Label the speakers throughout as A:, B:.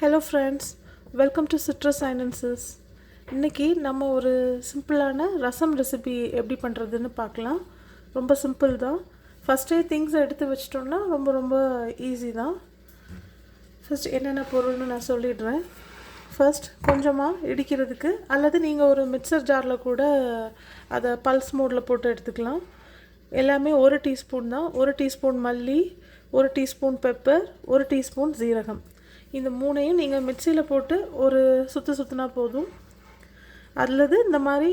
A: Hello friends, welcome to citrus sinensis. இன்றைக்கி நம்ம ஒரு சிம்பிளான ரசம் ரெசிபி எப்படி பண்ணுறதுன்னு பார்க்கலாம். ரொம்ப சிம்பிள் தான். ஃபஸ்ட்டே திங்ஸை எடுத்து வச்சிட்டோன்னா ரொம்ப ஈஸி தான். ஃபஸ்ட் என்னென்ன பொருள்னு நான் சொல்லிடுறேன். ஃபர்ஸ்ட் கொஞ்சமாக இடிக்கிறதுக்கு, அல்லது நீங்கள் ஒரு மிக்சர் ஜாரில் கூட அதை பல்ஸ் மோடில் போட்டு எடுத்துக்கலாம். எல்லாமே 1 டீஸ்பூன் தான். 1 டீஸ்பூன் மல்லி, 1 டீஸ்பூன் பெப்பர், 1 டீஸ்பூன் ஜீரகம். இந்த மூணையும் நீங்கள் மிக்சியில் போட்டு ஒரு சுற்றினா போதும். அல்லது இந்த மாதிரி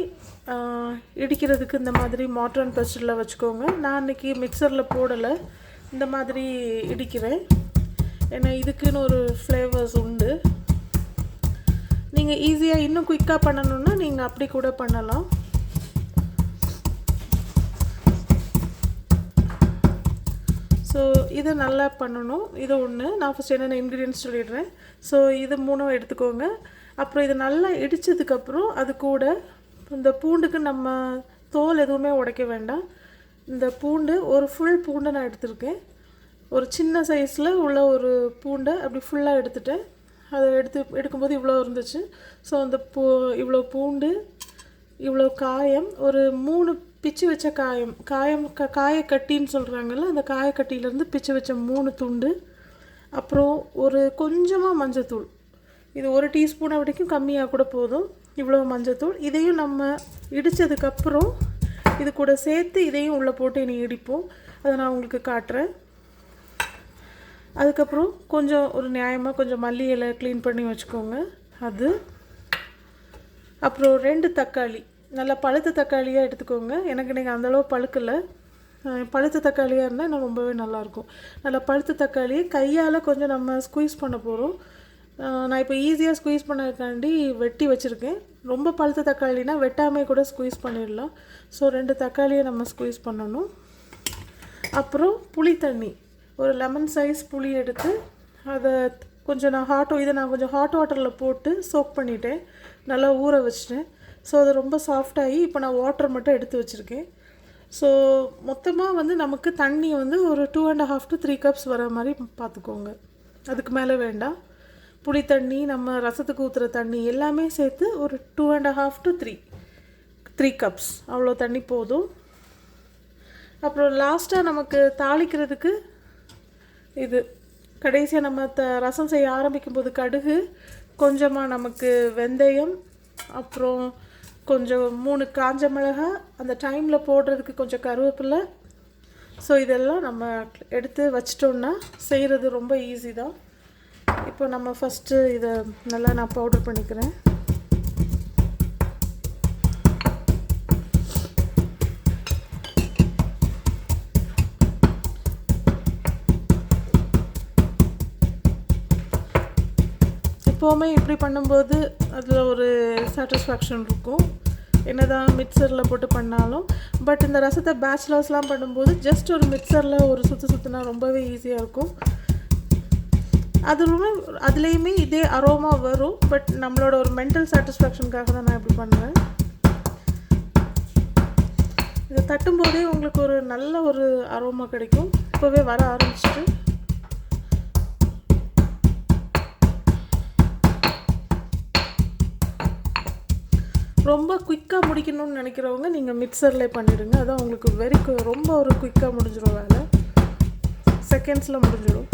A: இடிக்கிறதுக்கு இந்த மாதிரி மார்டர் அண்ட் பெஸ்டில் வச்சுக்கோங்க. நான் இன்றைக்கி மிக்சரில் போடலை, இந்த மாதிரி இடிக்கிறேன். ஏன்னா இதுக்குன்னு ஒரு ஃப்ளேவர்ஸ் உண்டு. நீங்கள் ஈஸியாக இன்னும் குயிக்காக பண்ணணுன்னா நீங்கள் அப்படி கூட பண்ணலாம். ஸோ இதை நல்லா பண்ணணும். இது ஒன்று. நான் ஃபஸ்ட் என்னென்ன இன்க்ரீடியன்ஸ் சொல்லிடுறேன். ஸோ இது 3 எடுத்துக்கோங்க. அப்புறம் இது நல்லா இடித்ததுக்கப்புறம் அது கூட இந்த பூண்டுக்கு நம்ம தோல் எதுவுமே உடைக்க வேண்டாம். இந்த பூண்டு ஒரு ஃபுல் பூண்டை நான் எடுத்திருக்கேன். ஒரு சின்ன சைஸில் உள்ள ஒரு பூண்டை அப்படி ஃபுல்லாக எடுத்துட்டேன். அதை எடுக்கும்போது இவ்வளோ இருந்துச்சு. ஸோ அந்த இவ்வளோ பூண்டு, இவ்வளோ காயம், ஒரு 3 பிச்சு வச்ச காயக்கட்டின்னு சொல்கிறாங்கல்ல, அந்த காயக்கட்டியிலேருந்து பிச்சு வச்ச 3 துண்டு. அப்புறம் ஒரு கொஞ்சமாக மஞ்சத்தூள். இது 1 டீஸ்பூனை வரைக்கும் கம்மியாக கூட போதும். இவ்வளோ மஞ்சத்தூள். இதையும் நம்ம இடித்ததுக்கப்புறம் இது கூட சேர்த்து இதையும் உள்ளே போட்டு இனி இடிப்போம். அதை நான் உங்களுக்கு காட்டுறேன். அதுக்கப்புறம் கொஞ்சம் ஒரு நியாயமாக கொஞ்சம் மல்லி இலை க்ளீன் பண்ணி வச்சுக்கோங்க. அது அப்புறம் 2 தக்காளி, நல்லா பழுத்த தக்காளியாக எடுத்துக்கோங்க. எனக்கு இன்றைக்கி அந்தளவு பழுக்கலை. பழுத்த தக்காளியாக இருந்தால் இன்னும் ரொம்பவே நல்லாயிருக்கும். நல்லா பழுத்த தக்காளியை கையால் கொஞ்சம் நம்ம ஸ்குவீஸ் பண்ண போகிறோம். நான் இப்போ ஈஸியாக ஸ்குவீஸ் பண்ணதுக்காண்டி வெட்டி வச்சுருக்கேன். ரொம்ப பழுத்த தக்காளினா வெட்டாமே கூட ஸ்குவீஸ் பண்ணிடலாம். ஸோ 2 தக்காளியை நம்ம ஸ்குவீஸ் பண்ணணும். அப்புறம் புளி தண்ணி, ஒரு லெமன் சைஸ் புளி எடுத்து அதை கொஞ்சம் இதை நான் கொஞ்சம் ஹாட் வாட்டரில் போட்டு சோக் பண்ணிட்டேன், நல்லா ஊற வச்சிட்டேன். ஸோ அது ரொம்ப சாஃப்டாகி இப்போ நான் வாட்டர் மட்டும் எடுத்து வச்சுருக்கேன். ஸோ மொத்தமாக நமக்கு தண்ணி ஒரு 2.5 to 3 கப்ஸ் வர மாதிரி பார்த்துக்கோங்க. அதுக்கு மேலே வேண்டாம். புளி தண்ணி, நம்ம ரசத்துக்கு ஊற்றுற தண்ணி எல்லாமே சேர்த்து ஒரு 2.5 to 3 கப்ஸ், அவ்வளோ தண்ணி போதும். அப்புறம் லாஸ்ட்டாக நமக்கு தாளிக்கிறதுக்கு இது கடைசியாக நம்ம ரசம் செய்ய ஆரம்பிக்கும்போது கடுகு, கொஞ்சமாக நமக்கு வெந்தயம், அப்புறம் கொஞ்சம் 3 காஞ்ச மிளகாய், அந்த டைமில் போடுறதுக்கு கொஞ்சம் கருவேப்பிலை. ஸோ இதெல்லாம் நம்ம எடுத்து வச்சிட்டோன்னா செய்கிறது ரொம்ப ஈஸி தான். இப்போ நம்ம ஃபஸ்ட்டு இதை நல்லா நான் பவுடர் பண்ணிக்கிறேன். எப்போவுமே இப்படி பண்ணும்போது அதில் ஒரு சாட்டிஸ்ஃபேக்ஷன் இருக்கும், என்ன தான் மிக்சரில் போட்டு பண்ணாலும். பட் இந்த ரசத்தை பேச்சுலர்ஸ்லாம் பண்ணும்போது ஜஸ்ட் ஒரு மிக்சரில் ஒரு சுற்றுனா ரொம்பவே ஈஸியாக இருக்கும். அதுலேயுமே இதே அரோமா வரும். பட் நம்மளோட ஒரு மென்டல் சாட்டிஸ்ஃபேக்ஷனுக்காக தான் நான் இப்படி பண்ணுவேன். இதை தட்டும்போதே உங்களுக்கு ஒரு நல்ல ஒரு அரோமா கிடைக்கும். இப்போவே வர ஆரம்பிச்சிட்டு ரொம்ப குயிக்காக முடிக்கணும்னு நினைக்கிறவங்க நீங்கள் மிக்சரில் பண்ணிவிடுங்க. அதான் உங்களுக்கு ரொம்ப ஒரு குயிக்காக முடிஞ்சிடும். வேலை செகண்ட்ஸில் முடிஞ்சிடும்.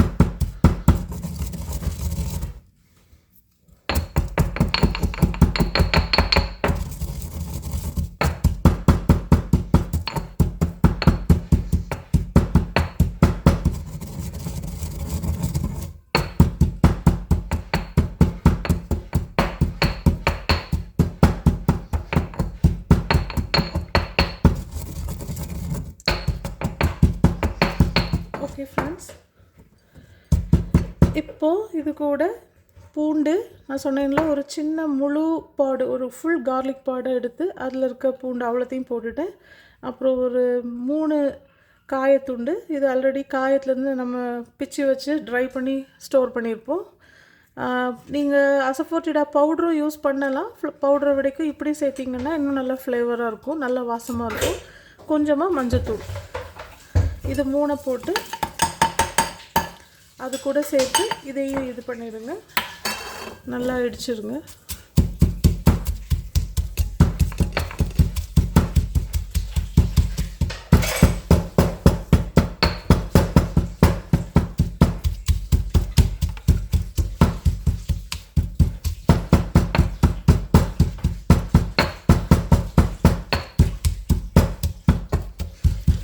A: ஓகே ஃப்ரெண்ட்ஸ், இப்போது இது கூட பூண்டு, நான் சொன்னேன்ல, ஒரு சின்ன முழு பாடு, ஒரு ஃபுல் கார்லிக் பாடை எடுத்து அதில் இருக்க பூண்டு அவ்வளோத்தையும் போட்டுட்டேன். அப்புறம் ஒரு 3 காயத்துண்டு. இது ஆல்ரெடி காயத்துலேருந்து நம்ம பிச்சு வச்சு ட்ரை பண்ணி ஸ்டோர் பண்ணியிருப்போம். நீங்கள் அசஃபோர்டிடா பவுடரும் யூஸ் பண்ணலாம். பவுடரை விடைக்கும் இப்படி சேர்த்திங்கன்னா இன்னும் நல்லா ஃப்ளேவராக இருக்கும், நல்லா வாசமாக இருக்கும். கொஞ்சமாக மஞ்சத்தூள், இது 3 போட்டு அது கூட சேர்த்து இதையும் இது பண்ணிடுங்க. நல்லா இடிச்சிருங்க.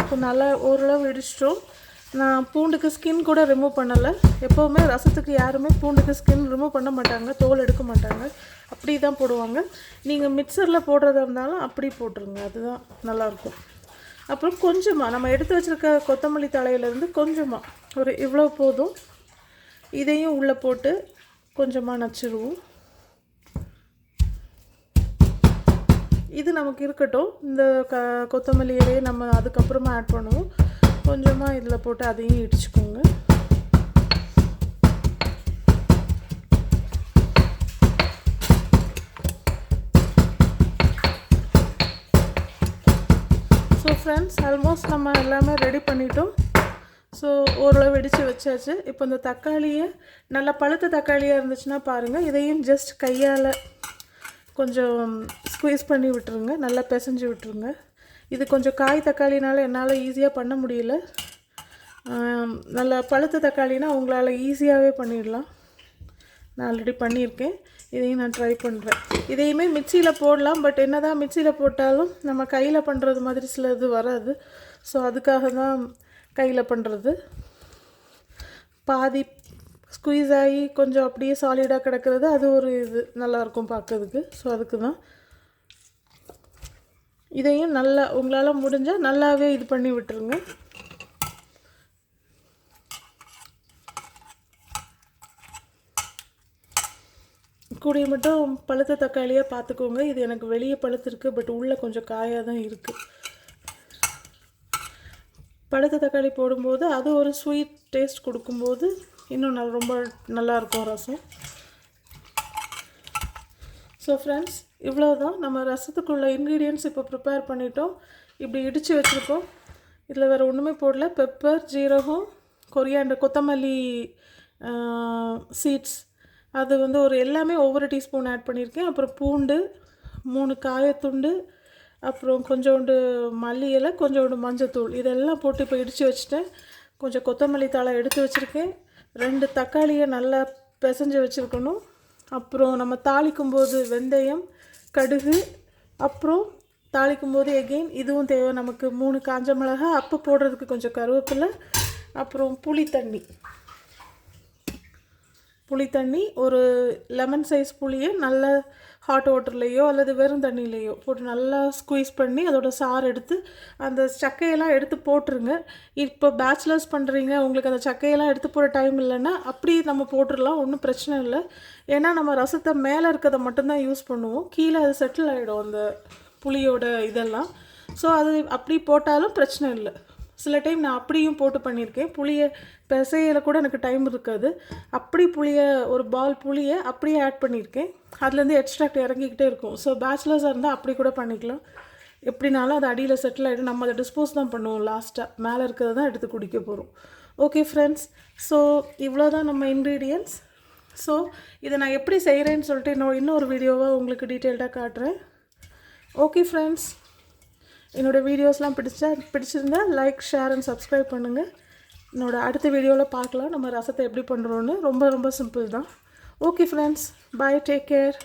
A: இப்போ நல்லா ஓரளவு இடிச்சிட்டோம். நான் பூண்டுக்கு ஸ்கின் கூட ரிமூவ் பண்ணலை. எப்போவுமே ரசத்துக்கு யாருமே பூண்டுக்கு ஸ்கின் ரிமூவ் பண்ண மாட்டாங்க, தோல் எடுக்க மாட்டாங்க, அப்படி தான் போடுவாங்க. நீங்கள் மிக்சரில் போடுறதா இருந்தாலும் அப்படி போட்டுருங்க, அதுதான் நல்லாயிருக்கும். அப்புறம் கொஞ்சமாக நம்ம எடுத்து வச்சுருக்க கொத்தமல்லி தலையிலேருந்து கொஞ்சமாக ஒரு இவ்வளோ போதும், இதையும் உள்ளே போட்டு கொஞ்சமாக நச்சிடுவோம். இது நமக்கு இருக்கட்டும். இந்த கொத்தமல்லி இலையை நம்ம அதுக்கப்புறமா ஆட் பண்ணுவோம். கொஞ்சமாக இதில் போட்டு அதையும் இடிச்சுக்கோங்க. ஸோ ஃப்ரெண்ட்ஸ், ஆல்மோஸ்ட் நம்ம எல்லாமே ரெடி பண்ணிட்டோம். ஸோ ஓரளவு வெடித்து வச்சாச்சு. இப்போ இந்த தக்காளியை நல்லா பழுத்த தக்காளியாக இருந்துச்சுன்னா பாருங்கள், இதையும் ஜஸ்ட் கையால் கொஞ்சம் ஸ்குவீஸ் பண்ணி விட்டுருங்க, நல்லா பிசைஞ்சு விட்டுருங்க. இது கொஞ்சம் காய் தக்காளினால என்னால் ஈஸியாக பண்ண முடியல. நல்லா பழுத்த தக்காளினா உங்களால் ஈஸியாகவே பண்ணிடலாம். நான் ஆல்ரெடி பண்ணியிருக்கேன், இதையும் நான் ட்ரை பண்ணுறேன். இதையுமே மிக்சியில் போடலாம், பட் என்ன தான் மிக்சியில் போட்டாலும் நம்ம கையில் பண்ணுறது மாதிரி சில இது வராது. ஸோ அதுக்காக தான் கையில் பண்ணுறது. பாதி ஸ்குவீஸ் ஆகி கொஞ்சம் அப்படியே சாலிடாக கிடக்கிறது, அது ஒரு இது நல்லாயிருக்கும் பார்க்கறதுக்கு. ஸோ அதுக்கு தான் இதையும் நல்லா உங்களால் முடிஞ்சால் நல்லாவே இது பண்ணி விட்டுருங்க. கூடிய மட்டும் பழுத்த தக்காளியாக பார்த்துக்கோங்க. இது எனக்கு வெளியே பழுத்திருக்கு, பட் உள்ளே கொஞ்சம் காயாக தான் இருக்குது. பழுத்த தக்காளி போடும்போது அது ஒரு ஸ்வீட் டேஸ்ட் கொடுக்கும்போது இன்னும் ரொம்ப நல்லாயிருக்கும் ரசம். ஸோ ஃப்ரெண்ட்ஸ், இவ்வளோ தான் நம்ம ரசத்துக்குள்ள இன்க்ரீடியன்ட்ஸ் இப்போ ப்ரிப்பேர் பண்ணிட்டோம். இப்படி இடித்து வச்சுருக்கோம். இதில் வேறு ஒன்றுமே போடல. பெப்பர், ஜீரகம், கொரியாண்டர், கொத்தமல்லி சீட்ஸ், அது ஒரு எல்லாமே ஒவ்வொரு டீஸ்பூன் ஆட் பண்ணியிருக்கேன். அப்புறம் பூண்டு, 3 காயத்துண்டு, அப்புறம் கொஞ்சோண்டு மல்லி இலை, கொஞ்சோண்டு மஞ்சத்தூள், இதெல்லாம் போட்டு இப்போ இடித்து வச்சுட்டேன். கொஞ்சம் கொத்தமல்லி தழை எடுத்து வச்சுருக்கேன். 2 தக்காளியை நல்லா பிசைஞ்சு வச்சுருக்கணும். அப்புறம் நம்ம தாளிக்கும்போது வெந்தயம், கடுகு, அப்புறம் தாளிக்கும்போது எகெயின் இதுவும் தேவை நமக்கு 3 காஞ்ச மிளகா, அப்போ போடுறதுக்கு கொஞ்சம் கருவேப்பிலை, அப்புறம் புளி தண்ணி, ஒரு லெமன் சைஸ் புளியை நல்ல ஹாட் வாட்டர்லேயோ அல்லது வெறும் தண்ணியிலையோ போட்டு நல்லா ஸ்குவீஸ் பண்ணி அதோட சாறு எடுத்து அந்த சக்கையெல்லாம் எடுத்து போட்டுருங்க. இப்போ பேச்சுலர்ஸ் பண்ணுறீங்க, உங்களுக்கு அந்த சக்கையெல்லாம் எடுத்து போட டைம் இல்லைன்னா அப்படி நம்ம போட்டுடலாம், ஒன்றும் பிரச்சனை இல்லை. ஏன்னா நம்ம ரசத்தை மேலே இருக்கிறத மட்டும்தான் யூஸ் பண்ணுவோம், கீழே அது செட்டில் ஆகிடும் அந்த புளியோட இதெல்லாம். ஸோ அது அப்படி போட்டாலும் பிரச்சனை இல்லை. சில டைம் நான் அப்படியும் போட்டு பண்ணியிருக்கேன். புளியை பிசையில கூட எனக்கு டைம் இருக்காது, அப்படி ஒரு பால் புளியை அப்படியே ஆட் பண்ணியிருக்கேன். அதுலேருந்து எக்ஸ்ட்ராக்ட் இறங்கிக்கிட்டே இருக்கும். ஸோ பேச்சுலர்ஸாக இருந்தால் அப்படி கூட பண்ணிக்கலாம். எப்படினாலும் அது அடியில் செட்டில் ஆகிடும். நம்ம அதை டிஸ்போஸ் தான் பண்ணுவோம், லாஸ்ட்டாக மேலே இருக்கிறத தான் எடுத்து குடிக்க போகிறோம். ஓகே ஃப்ரெண்ட்ஸ், ஸோ இவ்வளோ தான் நம்ம இன்க்ரீடியன்ட்ஸ். ஸோ இதை நான் எப்படி செய்கிறேன்னு சொல்லிட்டு இன்னொரு வீடியோவாக உங்களுக்கு டீட்டெயில்டாக காட்டுறேன். ஓகே ஃப்ரெண்ட்ஸ், என்னோடய வீடியோஸ்லாம் பிடிச்சிருந்தா லைக், ஷேர் அண்ட் சப்ஸ்கிரைப் பண்ணுங்கள். என்னோடய அடுத்த வீடியோவில் பார்க்கலாம் நம்ம ரசத்தை எப்படி பண்ணுறோன்னு. ரொம்ப சிம்பிள் தான். ஓகே ஃப்ரெண்ட்ஸ், பாய், டேக் கேர்.